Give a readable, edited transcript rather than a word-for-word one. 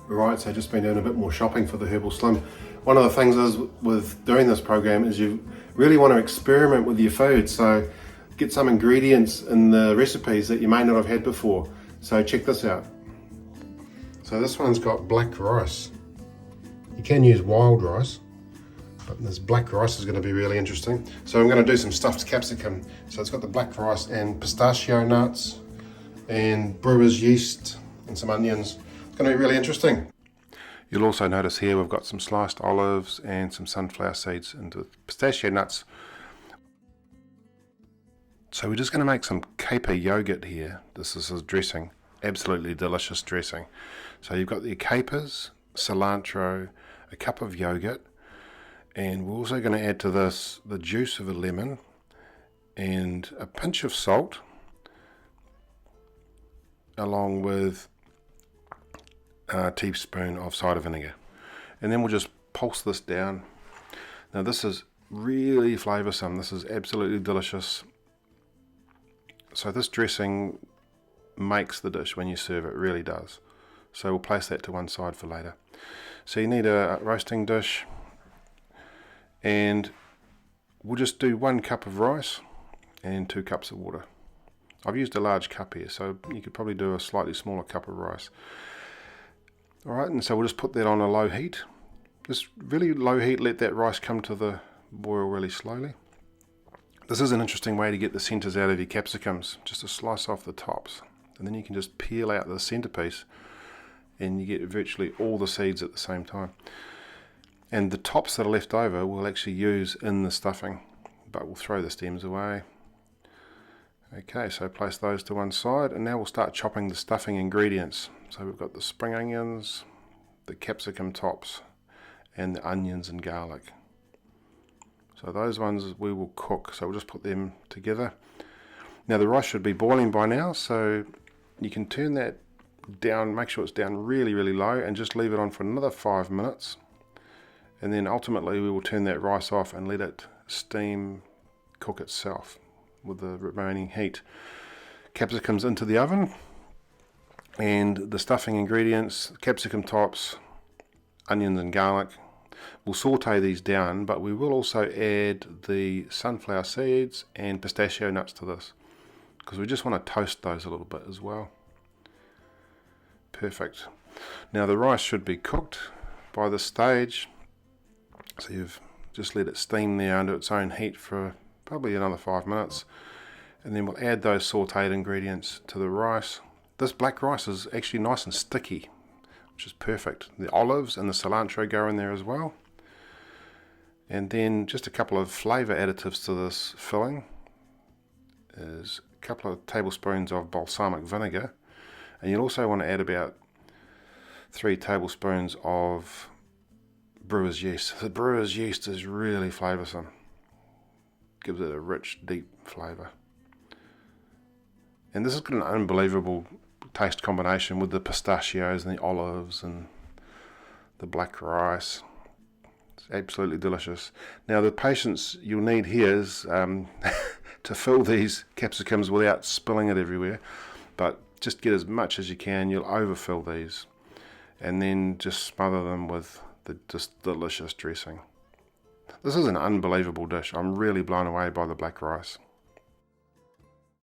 Right, so just been doing a bit more shopping for the Herbal Slim. One of the things is with doing this program is you really want to experiment with your food, so get some ingredients in the recipes that you may not have had before. So check this out. So this one's got black rice. You can use wild rice, but this black rice is going to be really interesting. So I'm going to do some stuffed capsicum. So it's got the black rice and pistachio nuts and brewer's yeast and some onions. It's going to be really interesting. You'll also notice here we've got some sliced olives and some sunflower seeds and the pistachio nuts. So we're just going to make some caper yogurt here. This is a dressing, absolutely delicious dressing. So you've got the capers, cilantro, a cup of yogurt, and we're also going to add to this the juice of a lemon and a pinch of salt, along with a teaspoon of cider vinegar. And then we'll just pulse this down. Now this is really flavoursome. This is absolutely delicious. So this dressing makes the dish when you serve it, really does. So we'll place that to one side for later. So you need a roasting dish, and we'll just do 1 cup of rice and 2 cups of water. I've used a large cup here, so you could probably do a slightly smaller cup of rice. Alright, and so we'll just put that on a low heat. Just really low heat, let that rice come to the boil really slowly. This is an interesting way to get the centres out of your capsicums, just to slice off the tops. And then you can just peel out the centrepiece and you get virtually all the seeds at the same time. And the tops that are left over we'll actually use in the stuffing, but we'll throw the stems away. Okay, so place those to one side, and now we'll start chopping the stuffing ingredients. So we've got the spring onions, the capsicum tops, and the onions and garlic. So those ones we will cook, so we'll just put them together. Now the rice should be boiling by now, so you can turn that down, make sure it's down really, really low, and just leave it on for another 5 minutes. And then ultimately we will turn that rice off and let it steam cook itself with the remaining heat. Capsicums into the oven, and the stuffing ingredients, capsicum tops, onions and garlic. We'll saute these down, but we will also add the sunflower seeds and pistachio nuts to this, because we just want to toast those a little bit as well. Perfect. Now the rice should be cooked by this stage, so you've just let it steam there under its own heat for probably another 5 minutes, and then we'll add those sauteed ingredients to the rice. This black rice is actually nice and sticky, which is perfect. The olives and the cilantro go in there as well. And then just a couple of flavour additives to this filling is a couple of tablespoons of balsamic vinegar, and you'll also want to add about 3 tablespoons of brewer's yeast. The brewer's yeast is really flavoursome. Gives it a rich, deep flavour. And this has got an unbelievable taste combination with the pistachios and the olives and the black rice. It's absolutely delicious. Now the patience you'll need here is to fill these capsicums without spilling it everywhere, but just get as much as you can. You'll overfill these, and then just smother them with the just delicious dressing. This is an unbelievable dish. I'm really blown away by the black rice.